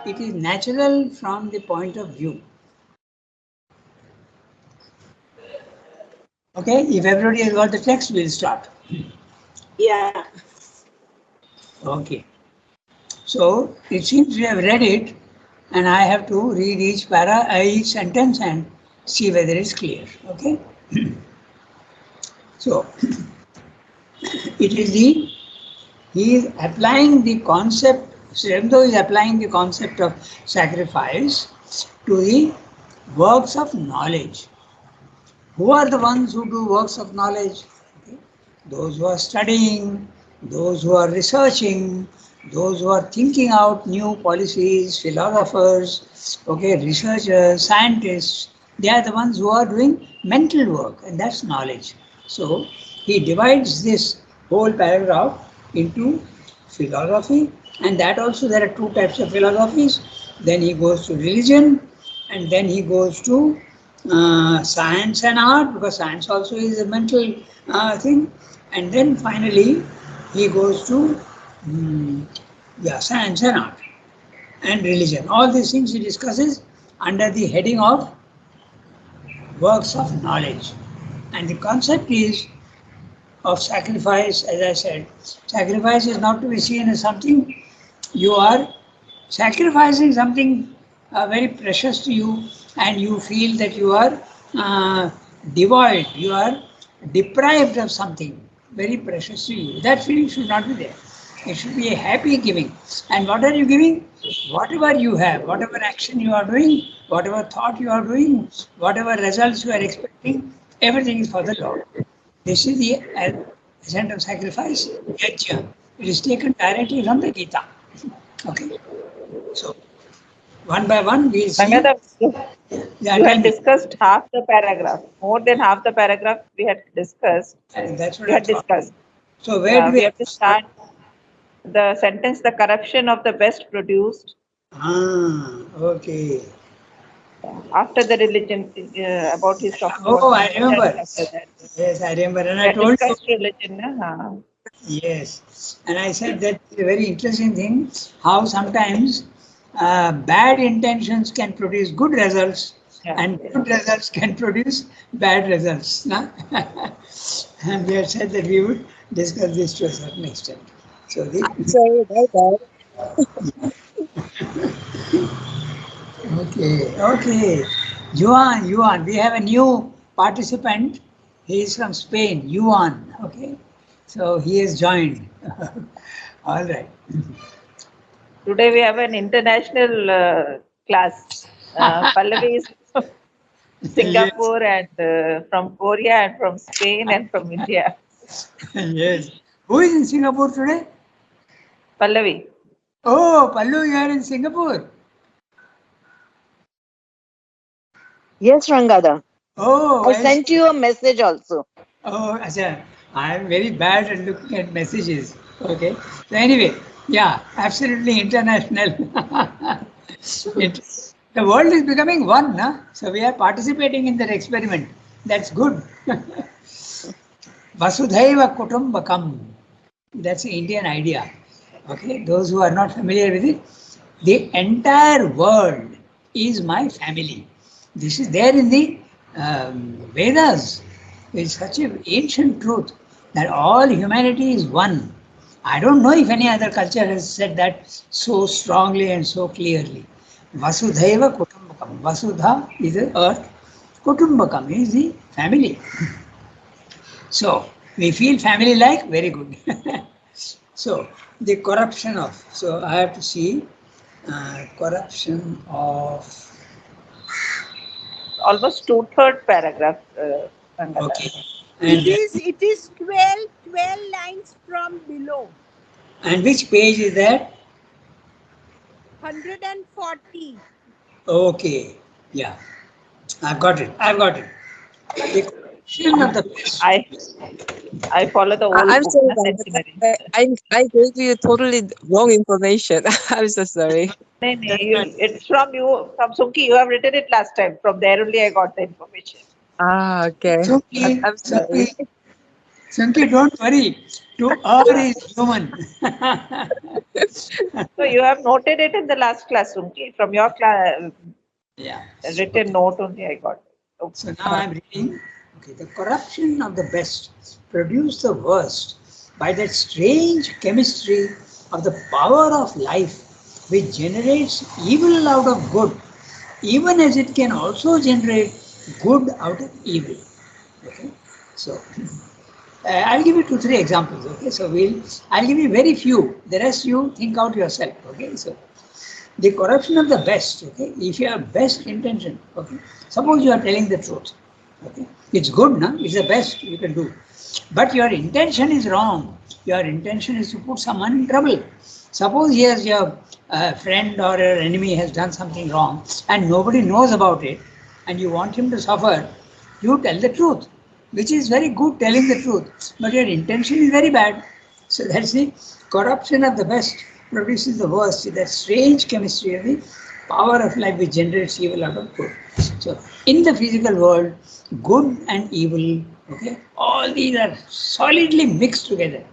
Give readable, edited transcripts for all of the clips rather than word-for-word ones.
it is natural from the point of view. Okay, if everybody has got the text, we'll start. Yeah. Okay. So it seems we have read it, and I have to read each each sentence and see whether it's clear. Okay. So it is he is applying the concept. Aurobindo is applying the concept of sacrifice to the works of knowledge. Who are the ones who do works of knowledge? Okay. Those who are studying, those who are researching, those who are thinking out new policies, philosophers, okay, researchers, scientists. They are the ones who are doing mental work, and that's knowledge. So he divides this whole paragraph into philosophy, and that also there are two types of philosophies. Then he goes to religion, and then he goes to science and art, because science also is a mental thing, and then finally he goes to science and art and religion. All these things he discusses under the heading of works of knowledge, and the concept is of sacrifice. As I said, sacrifice is not to be seen as something you are sacrificing something very precious to you, and you feel that you are devoid, you are deprived of something very precious to you. That feeling should not be there. It should be a happy giving. And what are you giving? Whatever you have, whatever action you are doing, whatever thought you are doing, whatever results you are expecting, everything is for the Lord. This is the essence of sacrifice, yajna. It is taken directly from the Gita. Okay. So, one by one, we'll see. Ranganath, you Yeah, had discussed half the paragraph. More than half the paragraph we had discussed. That's what We I had thought. discussed. So, where do We have to start the sentence, the corruption of the best produced. Okay. After the religion, about his talking about Oh, I remember. after that. Yes, I remember. And We I had told you. discussed religion. Yes. And I said that a very interesting thing, how sometimes bad intentions can produce good results, and good results can produce bad results. No? And we had said that we would discuss this to a certain extent. So Sorry about that. okay. Yuan, we have a new participant. He is from Spain, Yuan. Okay, so he has joined. All right. Today we have an international class. Pallavi is from Singapore and from Korea and from Spain and from India. Yes. Who is in Singapore today? Pallavi. Oh, Pallu, you are in Singapore. Yes, Rangada. Oh, I sent you a message also. Oh, Acha, I am very bad at looking at messages. Okay. So anyway, yeah, absolutely international. The world is becoming one, na? So we are participating in that experiment. That's good. Vasudhaiva Kutumbakam. That's the Indian idea. Okay, those who are not familiar with it, the entire world is my family. This is there in the Vedas. It's such an ancient truth that all humanity is one. I don't know if any other culture has said that so strongly and so clearly. Vasudhaiva Kutumbakam. Vasudha is the earth, Kutumbakam is the family. So we feel family like, very good. So the corruption of, so I have to see corruption of. Almost 2/3 paragraph. Okay. And it is 12 lines from below. And which page is that? 140. Okay. Yeah. I've got it. The corruption of the best. I follow the old I'm book. sorry. I gave you totally wrong information. I'm so sorry. It's from you, from Sunki. You have written it last time. From there only I got the information. Okay. Sunki, I'm sorry. Sunki, don't worry. To err is human. So you have noted it in the last class, Sunki. From your class, Yeah. written note only I got. Okay. So now I'm reading. Okay, the corruption of the best produced the worst by that strange chemistry of the power of life, which generates evil out of good, even as it can also generate good out of evil. Okay, so I'll give you 2, 3 examples. Okay, so I'll give you very few. The rest you think out yourself. Okay, so the corruption of the best. Okay, if you have best intention. Okay, suppose you are telling the truth. Okay, it's good, no? It's the best you can do, but your intention is wrong. Your intention is to put someone in trouble. Suppose yes, your friend or your enemy has done something wrong and nobody knows about it, and you want him to suffer. You tell the truth, which is very good, telling the truth, but your intention is very bad. So that's the corruption of the best produces the worst. That strange chemistry of the power of life which generates evil out of good. So in the physical world, good and evil, okay, all these are solidly mixed together.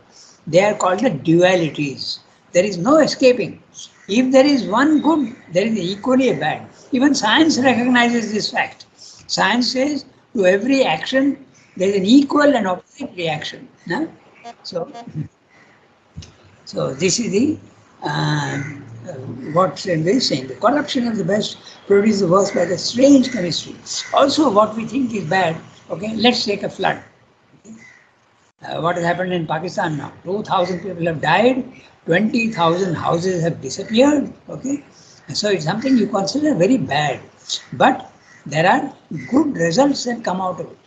They are called the dualities. There is no escaping. If there is one good, there is equally a bad. Even science recognizes this fact. Science says to every action there is an equal and opposite reaction. No? So, so this is the what Srendra is saying. The corruption of the best produces the worst by the strange chemistry. Also, what we think is bad. Okay, let's take a flood. What has happened in Pakistan now? 2,000 people have died. 20,000 houses have disappeared. Okay, so it's something you consider very bad, but there are good results that come out of it.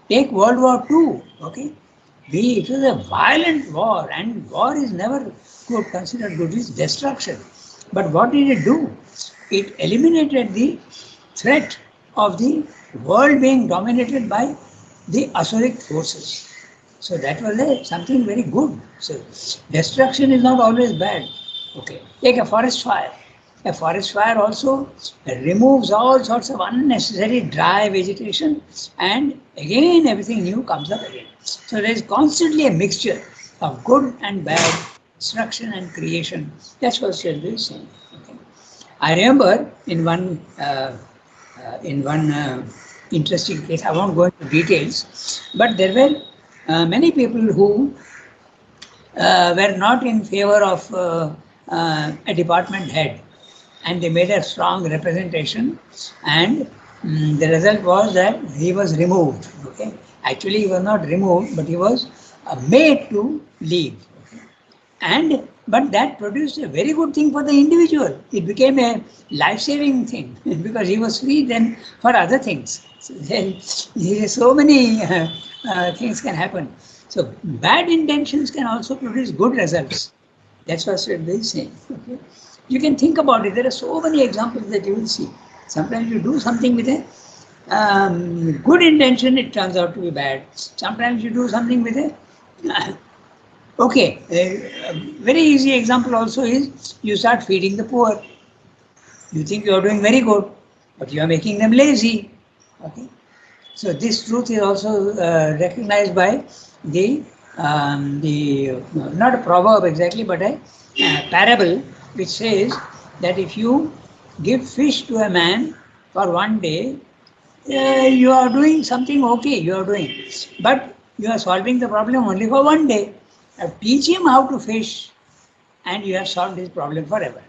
Take World War II. Okay, it was a violent war, and war is never good, considered good. It's destruction. But what did it do? It eliminated the threat of the world being dominated by the Asuric forces. So that was something very good. So destruction is not always bad. Okay, take a forest fire. A forest fire also removes all sorts of unnecessary dry vegetation, and again everything new comes up again. So there is constantly a mixture of good and bad, destruction and creation. That's what Shelby is saying. Okay. I remember in one interesting case, I won't go into details, but there were many people who were not in favor of a department head, and they made a strong representation, and the result was that he was removed. Okay, actually he was not removed, but he was made to leave. Okay? And but that produced a very good thing for the individual. It became a life-saving thing because he was free then for other things. So, so many things can happen. So bad intentions can also produce good results. That's what Sridhar is saying. Okay? You can think about it. There are so many examples that you will see. Sometimes you do something with a good intention, it turns out to be bad. Sometimes you do something with a okay, a very easy example also is you start feeding the poor. You think you are doing very good, but you are making them lazy. Okay, so this truth is also recognized by the not a proverb exactly, but a parable which says that if you give fish to a man for one day, you are doing something okay. You are doing, but you are solving the problem only for one day. Now teach him how to fish, and you have solved his problem forever.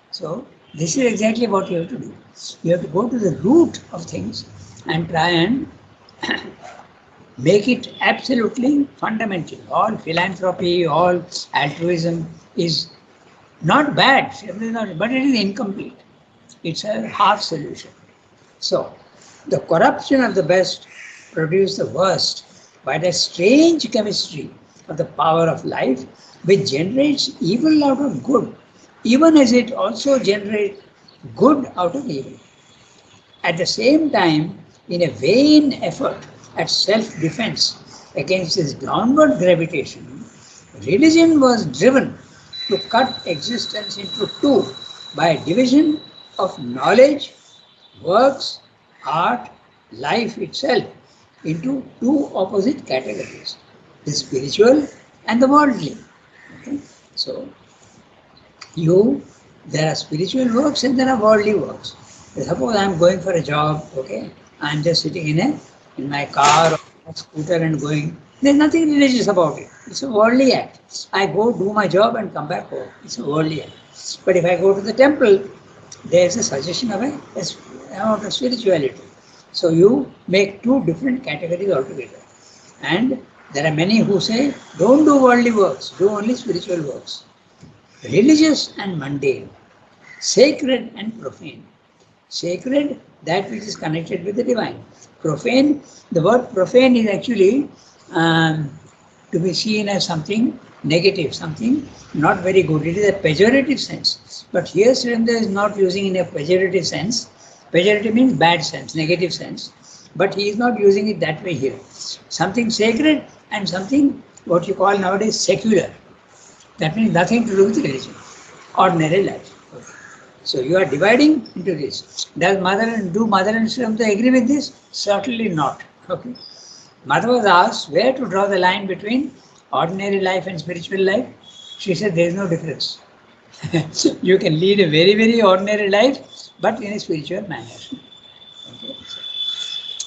So this is exactly what you have to do. You have to go to the root of things and try and make it absolutely fundamental. All philanthropy, all altruism is not bad, but it is incomplete. It's a half solution. So the corruption of the best produced the worst by the strange chemistry of the power of life, which generates evil out of good, even as it also generates good out of evil. At the same time, in a vain effort at self-defense against this downward gravitation, religion was driven to cut existence into two by division of knowledge, works, art, life itself into two opposite categories. the spiritual and the worldly. Okay? So, there are spiritual works and there are worldly works. Suppose I am going for a job, okay? I am just sitting in my car or a scooter and going. There's nothing religious about it. It's a worldly act. I go do my job and come back home. It's a worldly act. But if I go to the temple, there's a suggestion of amount of spirituality. So you make two different categories altogether. And there are many who say, don't do worldly works, do only spiritual works. Religious and mundane, sacred and profane. Sacred, that which is connected with the divine. Profane, the word profane is actually to be seen as something negative, something not very good. It is a pejorative sense. But here Srindra is not using in a pejorative sense. Pejorative means bad sense, negative sense. But he is not using it that way here. Something sacred and something what you call nowadays secular. That means nothing to do with religion, ordinary life. Okay. So you are dividing into this. Do Mother and Srindra agree with this? Certainly not. Okay. Mother was asked where to draw the line between ordinary life and spiritual life. She said there is no difference. You can lead a very, very ordinary life, but in a spiritual manner. Okay. So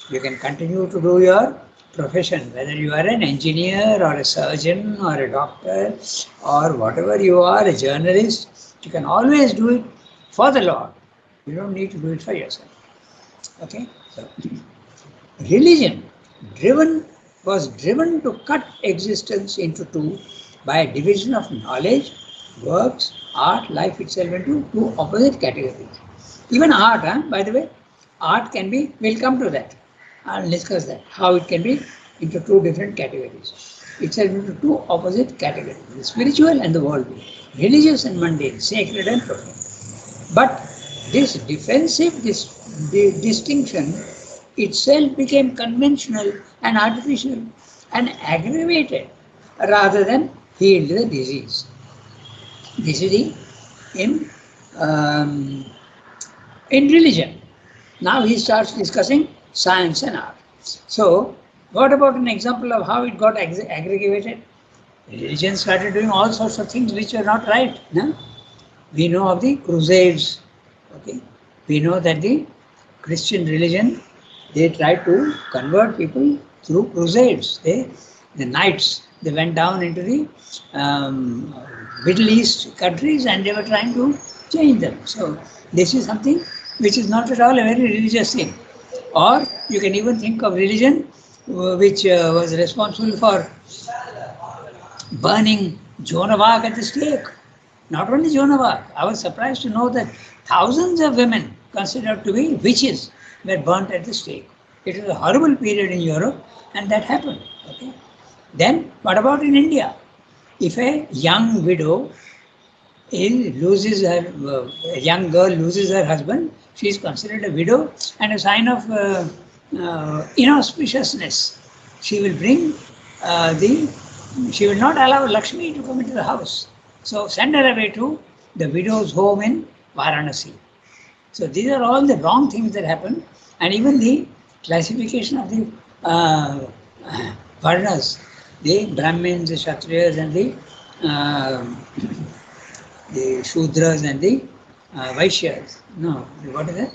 you can continue to do your profession, whether you are an engineer or a surgeon or a doctor or whatever you are, a journalist, you can always do it for the Lord. You don't need to do it for yourself. Okay? So, religion was driven to cut existence into two by a division of knowledge, works, art, life itself into two opposite categories. Even art, by the way, art can be, we'll come to that. I'll discuss that, how it can be into two different categories. It's into two opposite categories, the spiritual and the worldly, religious and mundane, sacred and profane. But this defensive distinction itself became conventional and artificial and aggravated rather than healed the disease. This is in religion. Now he starts discussing science and art. So, what about an example of how it got aggregated? Religion started doing all sorts of things which are not right. No? We know of the Crusades. Okay, we know that the Christian religion, they tried to convert people through crusades. The knights, they went down into the Middle East countries and they were trying to change them. So this is something which is not at all a very religious thing. Or you can even think of religion which was responsible for burning Joan of Arc at the stake. Not only Joan of Arc, I was surprised to know that thousands of women considered to be witches were burnt at the stake. It was a horrible period in Europe and that happened. Okay. Then what about in India? If a young widow loses her, a young girl loses her husband, she is considered a widow and a sign of inauspiciousness. She will bring she will not allow Lakshmi to come into the house. So send her away to the widow's home in Varanasi. So these are all the wrong things that happen, and even the classification of the Varnas, the Brahmins, the Kshatriyas and the Shudras and the Vaishyas. No, what is that?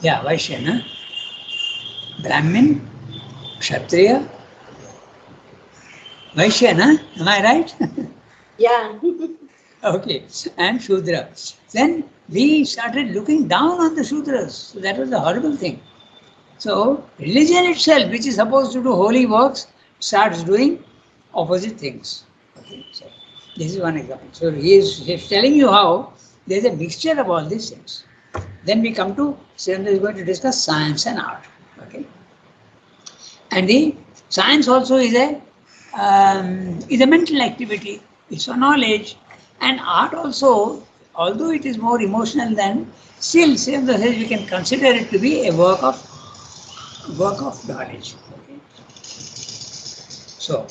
Yeah, Vaishya, no? Brahmin, Kshatriya, Vaishya, no? Am I right? Yeah. Okay, and Shudra. Then we started looking down on the Shudras. So that was a horrible thing. So religion itself, which is supposed to do holy works, starts doing opposite things. Okay, so this is one example. So he's telling you how there is a mixture of all these things. Then we come to, Srindra is going to discuss science and art. Okay, and the science also is a mental activity. It's a knowledge, and art also, although it is more emotional than, still Srindra says we can consider it to be a work of knowledge. Okay. So,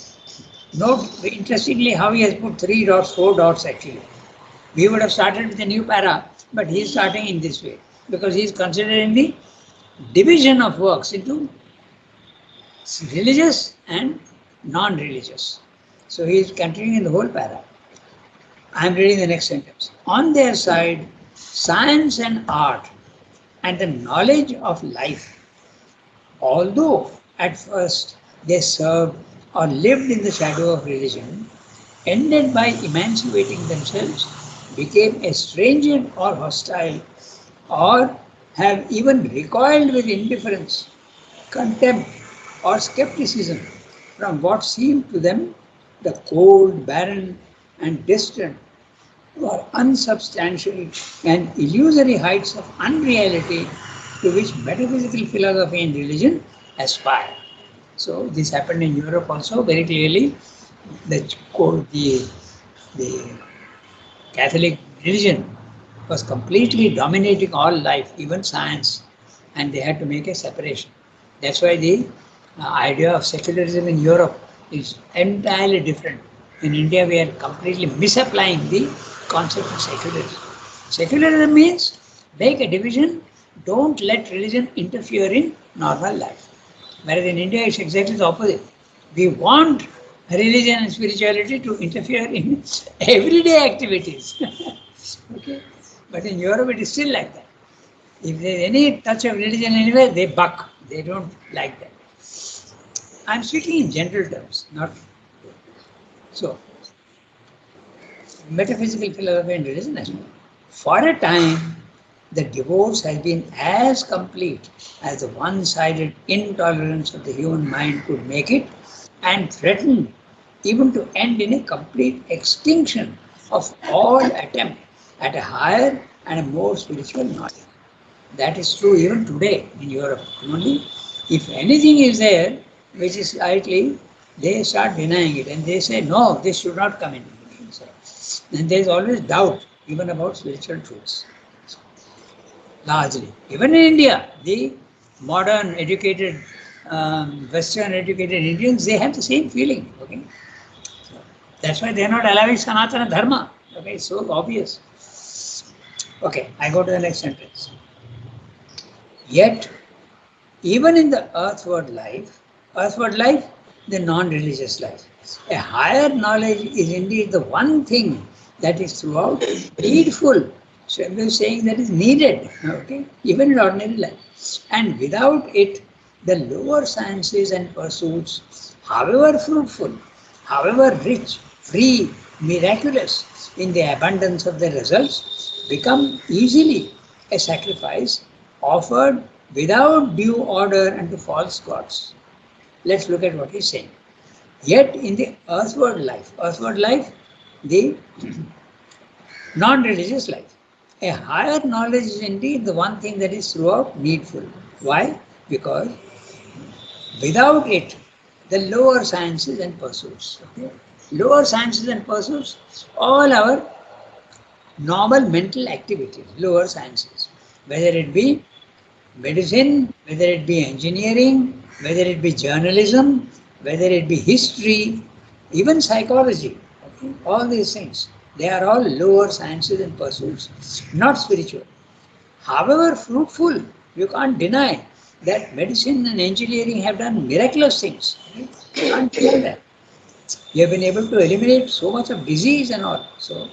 note interestingly how he has put 3 dots, 4 dots actually. We would have started with a new para, but he is starting in this way because he is considering the division of works into religious and non-religious. So he is continuing in the whole para. I am reading the next sentence. On their side, science and art and the knowledge of life, although at first they served or lived in the shadow of religion, ended by emancipating themselves, became estranged or hostile, or have even recoiled with indifference, contempt, or skepticism from what seemed to them the cold, barren, and distant, or unsubstantial and illusory heights of unreality to which metaphysical philosophy and religion aspire. So this happened in Europe also very clearly. The Catholic religion was completely dominating all life, even science, and they had to make a separation. That's why the idea of secularism in Europe is entirely different. In India, we are completely misapplying the concept of secularism. Secularism means make a division, don't let religion interfere in normal life. Whereas in India, it's exactly the opposite. We want religion and spirituality to interfere in everyday activities. Okay? But in Europe, it is still like that. If there is any touch of religion anywhere, they buck. They don't like that. I'm speaking in general terms, not so. Metaphysical philosophy and religion as well. For a time, the divorce has been as complete as the one-sided intolerance of the human mind could make it, and threatened even to end in a complete extinction of all attempt at a higher and a more spiritual knowledge. That is true even today in Europe. Only if anything is there which is slightly, they start denying it and they say, no, this should not come in. And there is always doubt even about spiritual truths. Largely. Even in India, the modern educated, Western educated Indians, they have the same feeling. Okay? So that's why they are not allowing Sanatana Dharma. Okay, it's so obvious. Okay, I go to the next sentence. Yet, even in the earthward life, the non-religious life, a higher knowledge is indeed the one thing that is throughout needful. So I'm saying that is needed, okay, even in ordinary life. And without it, the lower sciences and pursuits, however fruitful, however rich, free, miraculous in the abundance of their results, become easily a sacrifice offered without due order unto false gods. Let's look at what he's saying. Yet in the earthward life, the non-religious life, a higher knowledge is indeed the one thing that is throughout needful. Why? Because without it, the lower sciences and pursuits, okay? Lower sciences and pursuits, all our normal mental activities, lower sciences, whether it be medicine, whether it be engineering, whether it be journalism, whether it be history, even psychology, okay? All these things, they are all lower sciences and pursuits, not spiritual. However fruitful, you can't deny that medicine and engineering have done miraculous things. You can't deny that. You have been able to eliminate so much of disease and all. So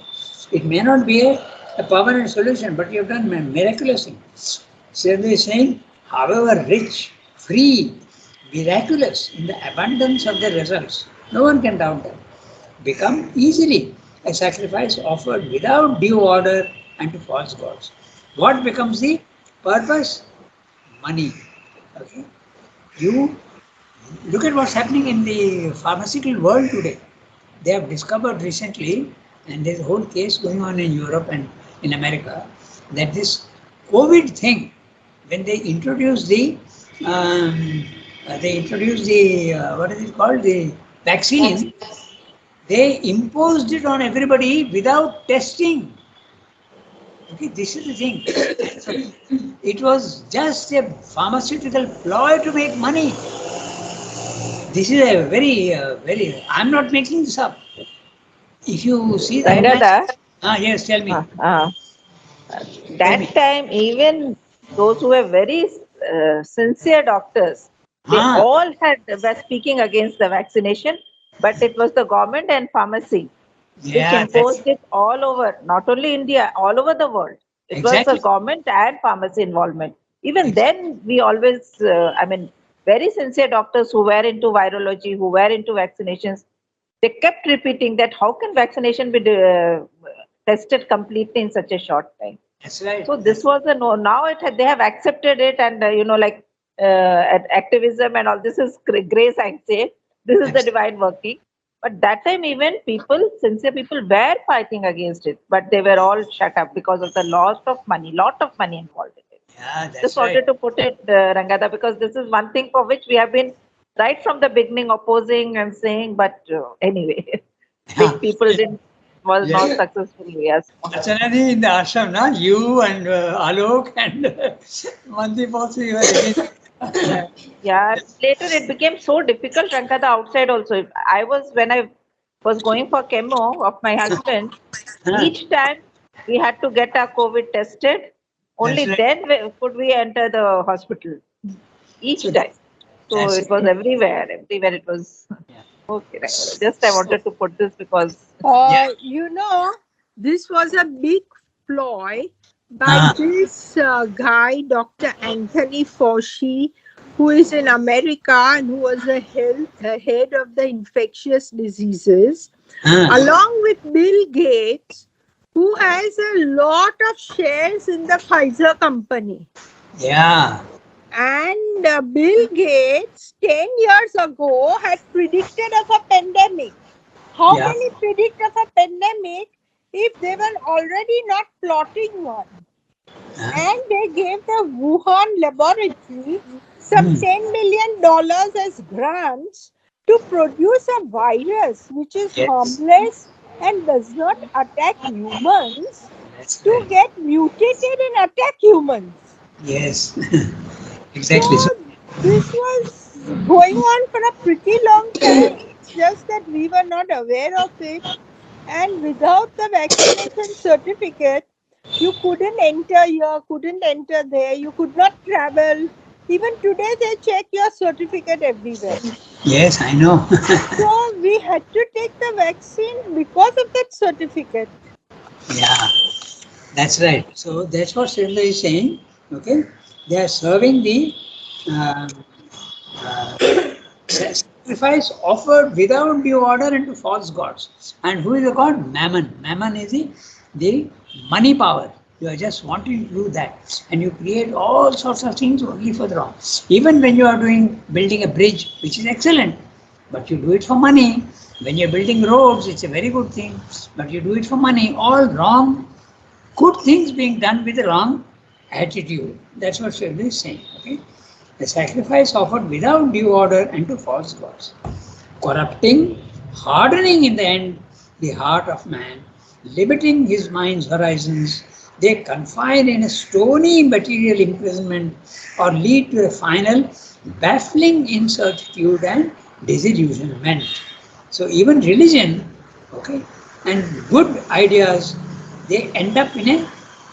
it may not be a permanent solution, but you have done miraculous things. Sridhar is saying, however rich, free, miraculous in the abundance of the results, no one can doubt that, become easily a sacrifice offered without due order and to false gods. What becomes the purpose? Money. Okay? You look at what's happening in the pharmaceutical world today. They have discovered recently, and there's a whole case going on in Europe and in America, that this COVID thing, when they introduced what is it called, the vaccine, they imposed it on everybody without testing. Okay, this is the thing. It was just a pharmaceutical ploy to make money. This is a very, I'm not making this up. If you see the Ranganath, yes, tell me. that time even those who were very sincere doctors, They Ah, all were speaking against the vaccination, but it was the government and pharmacy which yeah, that's imposed it all over, not only India, all over the world. It was the exactly. government and pharmacy involvement. Even Ex- then, we always, very sincere doctors who were into virology, who were into vaccinations, they kept repeating that how can vaccination be tested completely in such a short time? That's right. So this was a no. Now they have accepted it, and activism and all. This is grace, I say. This is the That's divine working. But that time, even people, sincere people, were fighting against it, but they were all shut up because of the loss of money, lot of money involved in it. yeah, Just that's right. wanted to put it, Rangada, because this is one thing for which we have been right from the beginning opposing and saying, but anyway, Yeah. big people didn't was not Yes. successful. Yes. Archanadi in the ashram, na? You and Alok and Mandip also, you were again. Yeah, later it became so difficult, Rangada, outside also. When I was going for chemo of my husband, Huh, each time we had to get our COVID tested. that's Only right. then could we enter the hospital. So Each time. So that's it was right. everywhere. Everywhere it was. Yeah. Okay, Rangada. Just I wanted to put this because. Yeah. This was a big ploy by Ah, this guy, Dr. Anthony Fauci, who is in America and who was the head of the infectious diseases, ah, along with Bill Gates, who has a lot of shares in the Pfizer company. yeah. And Bill Gates, 10 years ago, had predicted of a pandemic. How Yeah. can he predict of a pandemic if they were already not plotting one? Ah, And they gave the Wuhan laboratory some hmm, $10 million as grants to produce a virus which is yes. harmless and does not attack humans That's to right. get mutated and attack humans. Yes. So Exactly. So, this was going on for a pretty long time. It's just that we were not aware of it. And without the vaccination certificate, you couldn't enter here, couldn't enter there, you could not travel. Even today, they check your certificate everywhere. yes, I know. So we had to take the vaccine because of that certificate. Yeah, that's right. So that's what Sridhar is saying. Okay, they are serving the uh, uh, sacrifice offered without due order into false gods. And who is the god? Mammon. Mammon is the money power. You are just wanting to do that, and you create all sorts of things only for the wrong. Even when you are building a bridge, which is excellent, but you do it for money. When you're building roads, it's a very good thing, but you do it for money. All wrong, good things being done with the wrong attitude. That's what Shri is saying. Okay, the sacrifice offered without due order and to false gods, corrupting, hardening in the end the heart of man, limiting his mind's horizons. They confine in a stony material imprisonment or lead to a final baffling incertitude and disillusionment. So even religion, okay, and good ideas, they end up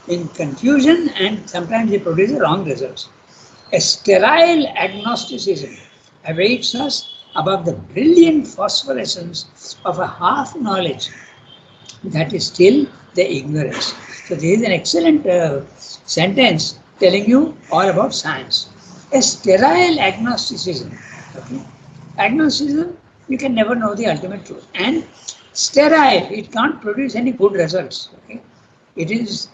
in confusion and sometimes they produce the wrong results. A sterile agnosticism awaits us above the brilliant phosphorescence of a half knowledge that is still the ignorance. So, this is an excellent sentence telling you all about science. A sterile agnosticism. Okay? Agnosticism, you can never know the ultimate truth. And sterile, it can't produce any good results. Okay? It is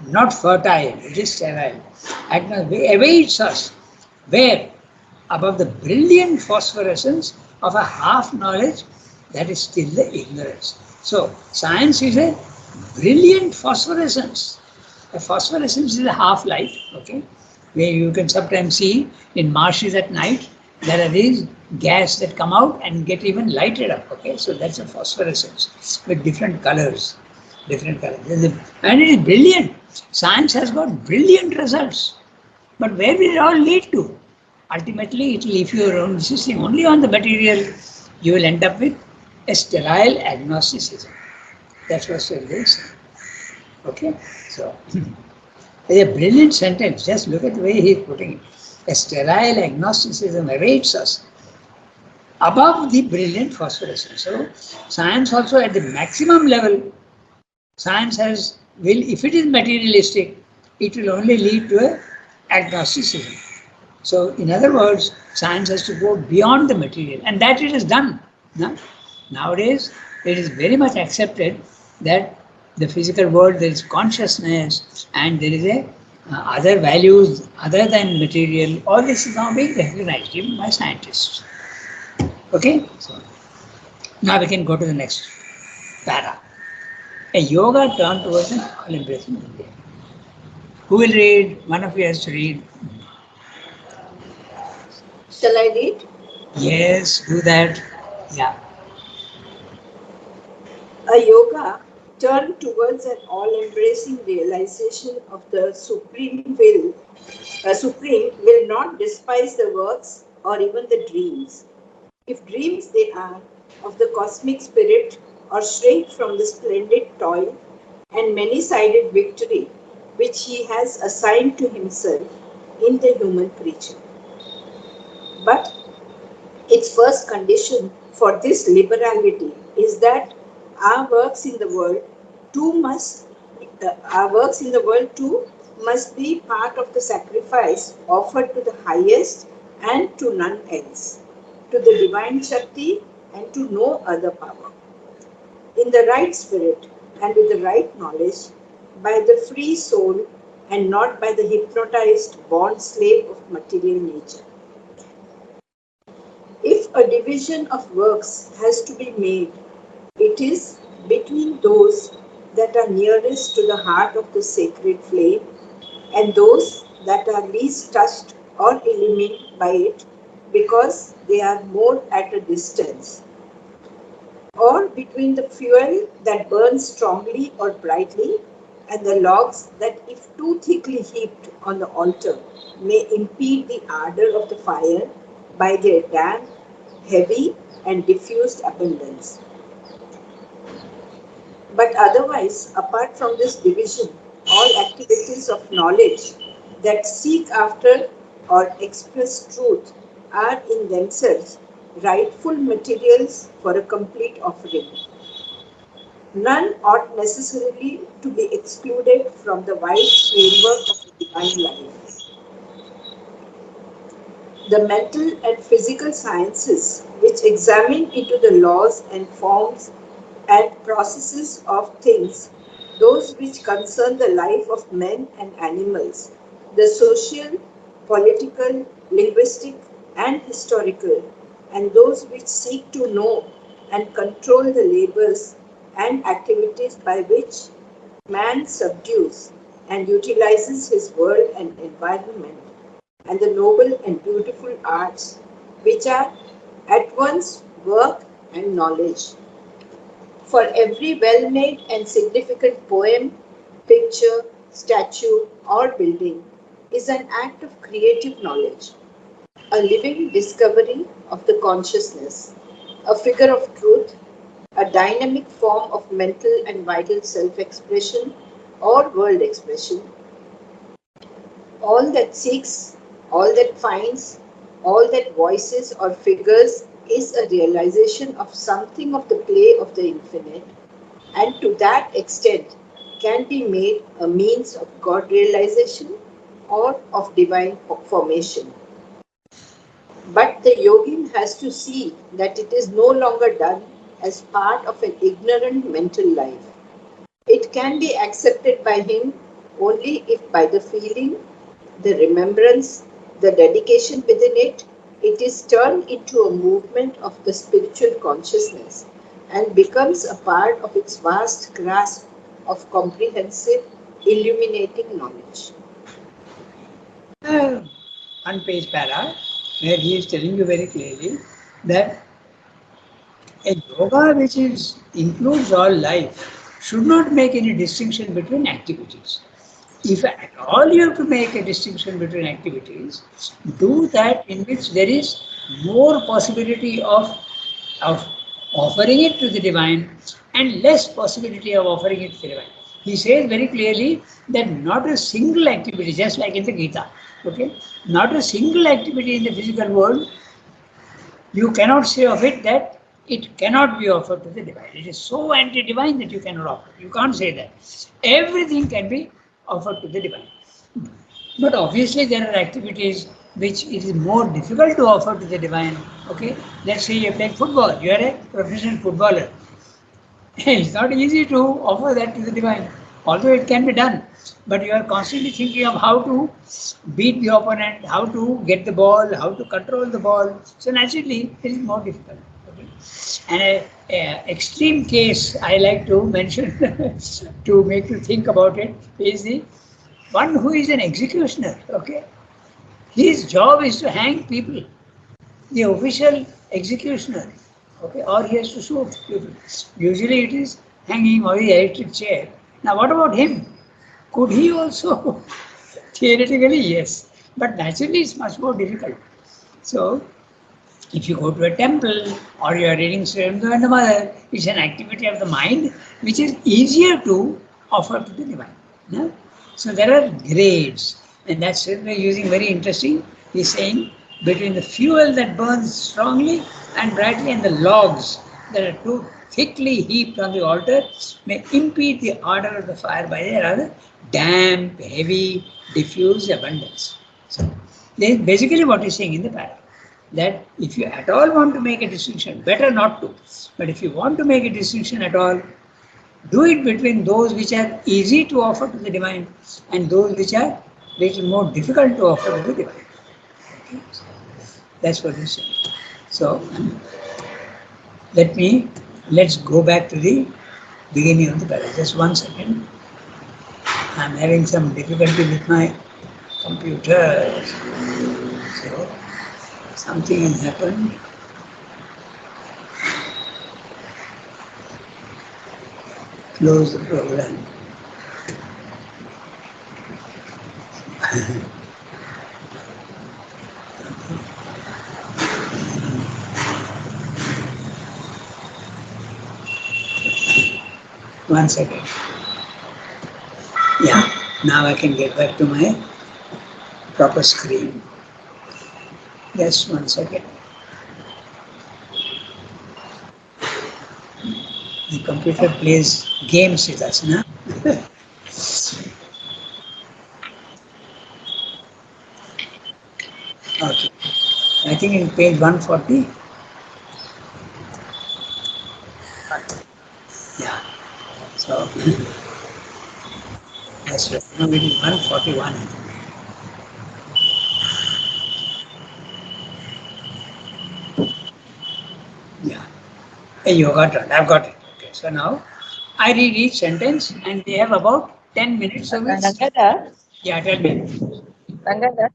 not fertile, it is sterile. Awaits us where? Above the brilliant phosphorescence of a half knowledge that is still the ignorance. So, science is a brilliant phosphorescence. A phosphorescence is a half light, okay, where you can sometimes see in marshes at night there are these gas that come out and get even lighted up, okay. So, that's a phosphorescence with different colors. Different colors. And it is brilliant. Science has got brilliant results. But where will it all lead to? Ultimately, it will, if you are insisting only on the material, you will end up with a sterile agnosticism. That's what Sri is saying. Okay? So, it's a brilliant sentence. Just look at the way he is putting it. A sterile agnosticism awaits us above the brilliant phosphorescence. So, science also at the maximum level, science if it is materialistic, it will only lead to a agnosticism. So, in other words, science has to go beyond the material, and that it is done. No? Nowadays, it is very much accepted that the physical world, there is consciousness, and there is a other values other than material. All this is now being recognized even by scientists. Okay, so now we can go to the next para. A yoga turned towards an all-embracing India. Who will read? One of you has to read. Shall I read? Yes, do that. Yeah. A yoga turned towards an all-embracing realization of the supreme will. A supreme will not despise the works or even the dreams. If dreams they are of the cosmic spirit or shrink from the splendid toil and many-sided victory which he has assigned to himself in the human creature. But its first condition for this liberality is that our works in the world too must be part of the sacrifice offered to the highest and to none else, to the divine Shakti and to no other power. In the right spirit and with the right knowledge, by the free soul and not by the hypnotized bond slave of material nature. If a division of works has to be made, it is between those that are nearest to the heart of the sacred flame and those that are least touched or illumined by it because they are more at a distance, or between the fuel that burns strongly or brightly and the logs that, if too thickly heaped on the altar, may impede the ardor of the fire by their damp, heavy, and diffused abundance. But otherwise, apart from this division, all activities of knowledge that seek after or express truth are in themselves rightful materials for a complete offering. None ought necessarily to be excluded from the wide framework of the divine life. The mental and physical sciences, which examine into the laws and forms and processes of things, those which concern the life of men and animals, the social, political, linguistic, and historical, and those which seek to know and control the labors and activities by which man subdues and utilizes his world and environment, and the noble and beautiful arts which are at once work and knowledge. For every well-made and significant poem, picture, statue, or building is an act of creative knowledge, a living discovery of the consciousness, a figure of truth, a dynamic form of mental and vital self-expression or world expression. All that seeks, all that finds, all that voices or figures is a realization of something of the play of the infinite, and to that extent can be made a means of God realization or of divine formation. But the yogin has to see that it is no longer done as part of an ignorant mental life. It can be accepted by him only if by the feeling, the remembrance, the dedication within it, it is turned into a movement of the spiritual consciousness and becomes a part of its vast grasp of comprehensive, illuminating knowledge. One page para where he is telling you very clearly that a yoga which includes all life should not make any distinction between activities. If at all you have to make a distinction between activities, do that in which there is more possibility of offering it to the divine and less possibility of offering it to the divine. He says very clearly that not a single activity, just like in the Gita, okay, not a single activity in the physical world, you cannot say of it that it cannot be offered to the divine. It is so anti-divine that you cannot offer. You can't say that. Everything can be offered to the divine. But obviously there are activities which it is more difficult to offer to the divine. Okay, let's say you're playing football. You are a professional footballer. It's not easy to offer that to the divine, although it can be done. But you are constantly thinking of how to beat the opponent, how to get the ball, how to control the ball. So naturally, it is more difficult. Okay? And a extreme case I like to mention to make you think about it is the one who is an executioner. Okay, his job is to hang people, the official executioner, okay, or he has to shoot people. Usually it is hanging or the electric chair. Now, what about him? Could he also? Theoretically, yes, but naturally it's much more difficult. So, if you go to a temple or you are reading Aurobindo and the Mother, it's an activity of the mind which is easier to offer to the divine. No? So there are grades, and that's Aurobindo using very interesting. He's saying between the fuel that burns strongly and brightly and the logs that are too thickly heaped on the altar may impede the ardor of the fire by their rather damp, heavy, diffuse abundance. So this is basically what he's saying in the paragraph, that if you at all want to make a distinction, better not to. But if you want to make a distinction at all, do it between those which are easy to offer to the divine and those which are little more difficult to offer to the divine. Okay? That's what he's saying. So let's go back to the beginning of the paragraph. Just 1 second. I'm having some difficulty with my computer. So something has happened. Close the program. One second. Yeah, now I can get back to my proper screen. Just 1 second. The computer plays games with us, na? Okay. I think in page 140. Yeah. So that's right. No, it is 141. Yeah. Hey, you got it. I've got it. Okay. So now I read each sentence and they have about 10 minutes of it. Ranganath, Yeah, tell me. Ranganath,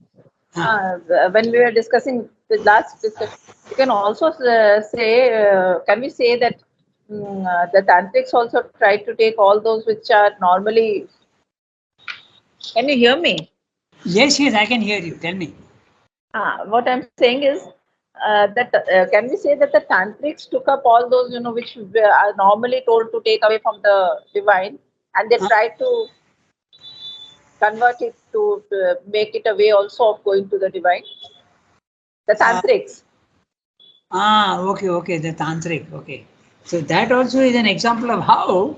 Huh. when we were discussing the last discussion, you can also say, can we say that the tantrics also try to take all those which are normally. Can you hear me? Yes, yes, I can hear you. Tell me. What I'm saying is that can we say that the tantrics took up all those which are normally told to take away from the divine, and they tried to convert it to make it a way also of going to the divine. The tantrics. Okay, the tantric. Okay. So that also is an example of how.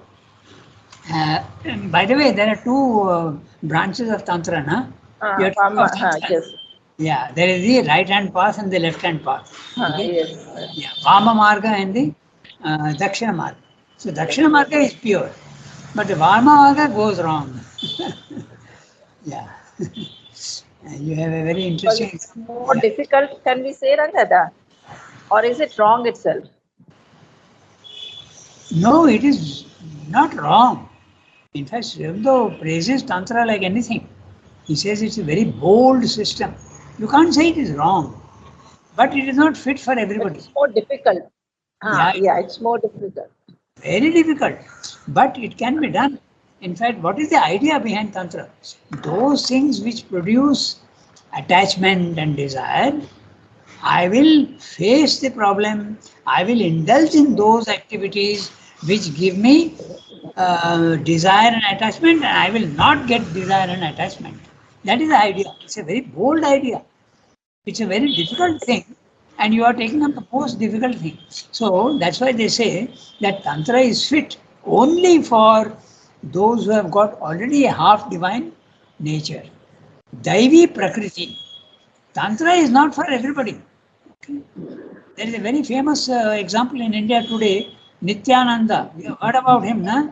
And by the way, there are two branches of tantra, na? You are talking of tantra. Yes. Yeah, there is the right hand path and the left hand path. Okay? Yes. Yeah, Vama Marga and the Dakshina Marga. So Dakshina Marga is pure, but the Vama Marga goes wrong. Yeah. And you have a very Because interesting. it's more difficult, can we say, Rangada? Or is it wrong itself? No, it is not wrong. In fact, Aurobindo praises Tantra like anything. He says it's a very bold system. You can't say it is wrong, but it is not fit for But everybody. it's more difficult. Yeah, It's more difficult. very difficult, but it can be done. In fact, what is the idea behind Tantra? Those things which produce attachment and desire, I will face the problem. I will indulge in those activities which give me desire and attachment, and I will not get desire and attachment. That is the idea. It's a very bold idea. It's a very difficult thing, and you are taking up the most difficult thing. So that's why they say that Tantra is fit only for those who have got already a half divine nature. Daivi Prakriti. Tantra is not for everybody. Okay? There is a very famous example in India today, Nityananda. You have heard about him, na?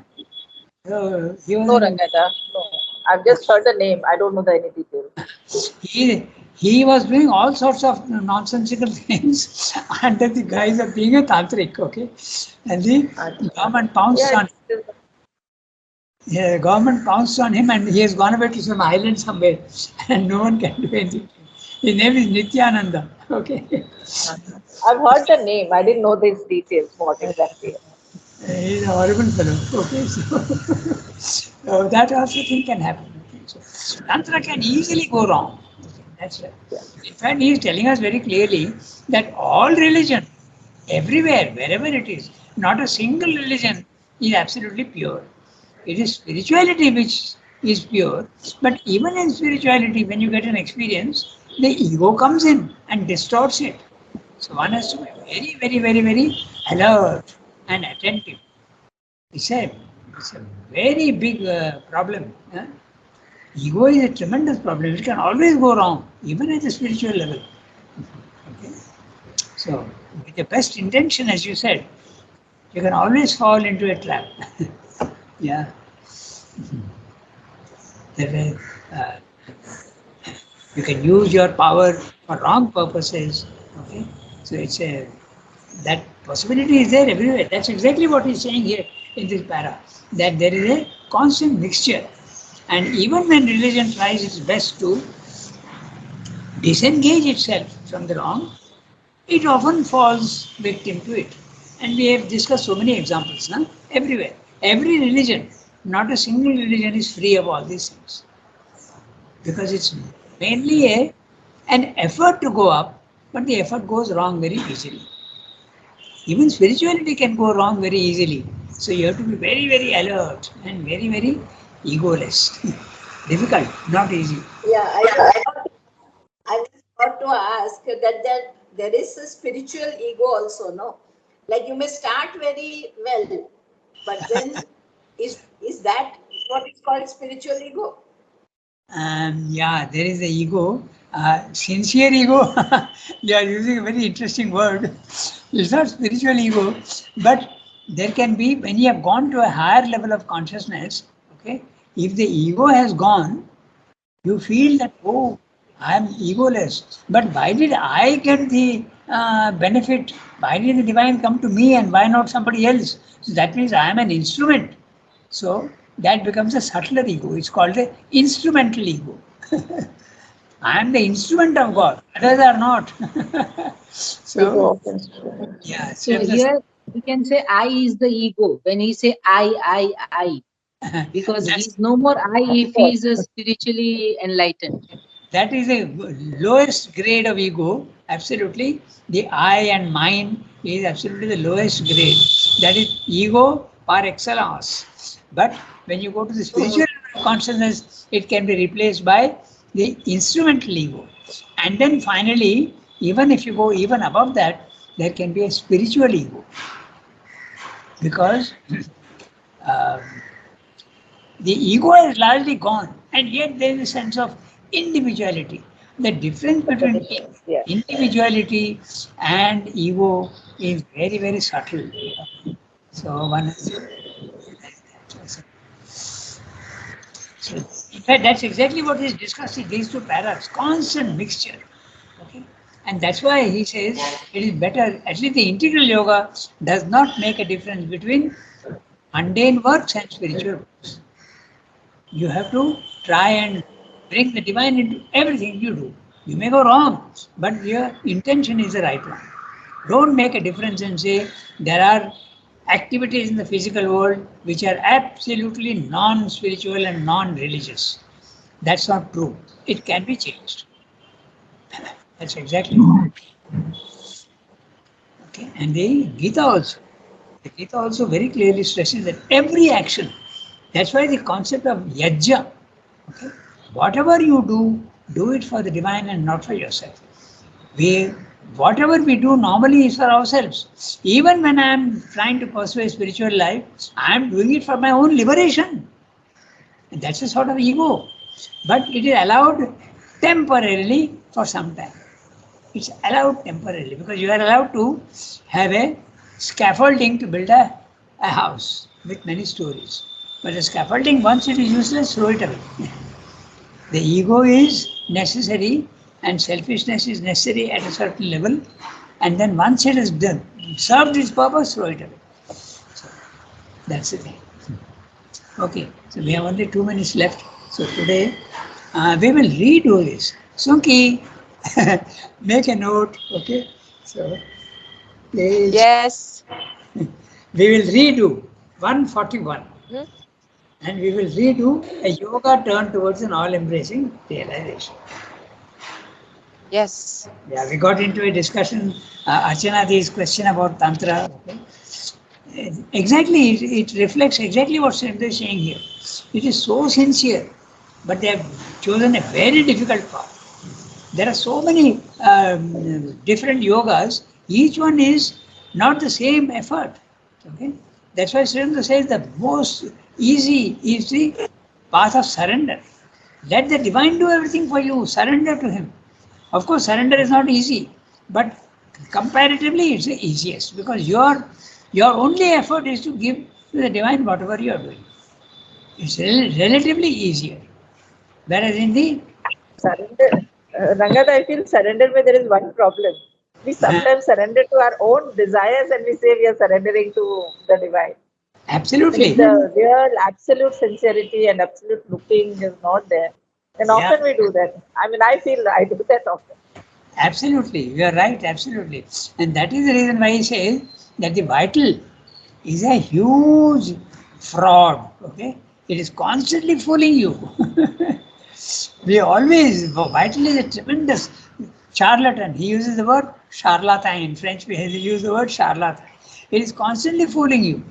He was No, in, Ranganath, no. I've just heard the name. I don't know the any detail. he was doing all sorts of nonsensical things under the guise of being a tantric, okay? And the government pounced Yeah, on government pounced on him, and he has gone away to some island somewhere, and no one can do anything. His name is Nityananda, okay? I've heard the name. I didn't know these details. What exactly? He's a horrible fellow, okay? So that also thing can happen. Okay? So Tantra can easily go wrong. Okay? That's right. In fact, he is telling us very clearly that all religion, everywhere, wherever it is, not a single religion is absolutely pure. It is spirituality which is pure, but even in spirituality, when you get an experience, the ego comes in and distorts it. So one has to be very, very, very, very alert and attentive. It's a, it's a very big problem. Ego is a tremendous problem. It can always go wrong, even at the spiritual level. Okay? So, with the best intention, as you said, you can always fall into a trap. Yeah. That way, you can use your power for wrong purposes. Okay. So it's a that possibility is there everywhere. That's exactly what he's saying here in this para. That there is a constant mixture. And even when religion tries its best to disengage itself from the wrong, it often falls victim to it. And we have discussed so many examples, no? Everywhere. Every religion, not a single religion is free of all these things. Because it's mainly an effort to go up, but the effort goes wrong very easily. Even spirituality can go wrong very easily. So you have to be very, very alert and very, very egoless. Difficult, not easy. Yeah, I just got to ask that there is a spiritual ego also, no? Like you may start very well, but then is that what is called spiritual ego? Yeah, there is the ego. Sincere ego, they are using a very interesting word. It's not spiritual ego, but there can be, when you have gone to a higher level of consciousness, okay, if the ego has gone, you feel that, oh, I am egoless. But why did I get the benefit? Why did the divine come to me and why not somebody else? So that means I am an instrument. So that becomes a subtler ego. It's called the instrumental ego. I am the instrument of God. Others are not. So, yeah. So here we can say I is the ego. When he say I, because he is no more I if he is spiritually enlightened. That is the lowest grade of ego. Absolutely. The I and mine is absolutely the lowest grade. That is ego par excellence. But when you go to the spiritual consciousness, it can be replaced by the instrumental ego. And then finally, even if you go even above that, there can be a spiritual ego. Because uh, the ego is largely gone, and yet there is a sense of individuality. The difference between Yeah. individuality and ego is very, very subtle. So one has to realize that. So, in fact, that's exactly what is discussed in these two paras, constant mixture. Okay? And that's why he says it is better, at least the integral yoga does not make a difference between mundane works and spiritual works. You have to try and bring the divine into everything you do. You may go wrong, but your intention is the right one. Don't make a difference and say there are activities in the physical world which are absolutely non spiritual and non religious. That's not true. It can be changed. That's exactly right. Okay. And the Gita also. The Gita also very clearly stresses that every action, that's why the concept of yajna, okay, whatever you do it for the divine and not for yourself. Whatever we do normally is for ourselves. Even when I am trying to pursue a spiritual life, I am doing it for my own liberation. And that's a sort of ego. But it is allowed temporarily for some time. It's allowed temporarily because you are allowed to have a scaffolding to build a house with many stories. But the scaffolding, once it is useless, throw it away. The ego is necessary and selfishness is necessary at a certain level, and then once it is done, served its purpose, throw it away. So that's the thing. Okay, so we have only 2 minutes left. So today we will redo this. Sunki, make a note, okay? So page, Yes. we will redo 141. Mhm. And we will redo a yoga turn towards an all-embracing realization. Yes. Yeah, we got into a discussion, Archana's question about Tantra. Okay. Exactly, it reflects exactly what Sridhar is saying here. It is so sincere, but they have chosen a very difficult path. There are so many different yogas, each one is not the same effort. Okay? That's why Sridhar says the most easy is the path of surrender. Let the divine do everything for you, surrender to him. Of course, surrender is not easy, but comparatively it's the easiest because your only effort is to give to the divine whatever you are doing. It's relatively easier. Whereas in the Surrender, Ranganath, I feel surrender where there is one problem. We sometimes surrender to our own desires and we say we are surrendering to the divine. absolutely, If the real absolute sincerity and absolute looking is not there, then yeah, often we do that. I mean, I feel I do that often. absolutely, you are right, absolutely, and that is the reason why he says that the vital is a huge fraud. Okay, it is constantly fooling you. We always, vital is a tremendous charlatan. He uses the word charlatan in French. We use the word charlatan. It is constantly fooling you.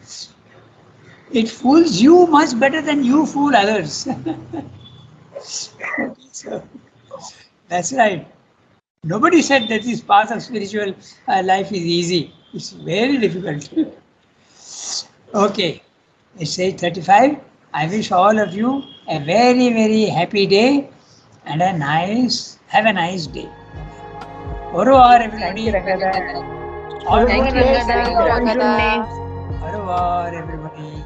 It fools you much better than you fool others. So, that's right. Nobody said that this path of spiritual life is easy. It's very difficult. Okay, it's 8:35. I wish all of you a very, very happy day and have a nice day. Au revoir, Thank you, everybody. Ranganath. All Thank good you, days. Rangada. Au revoir, everybody.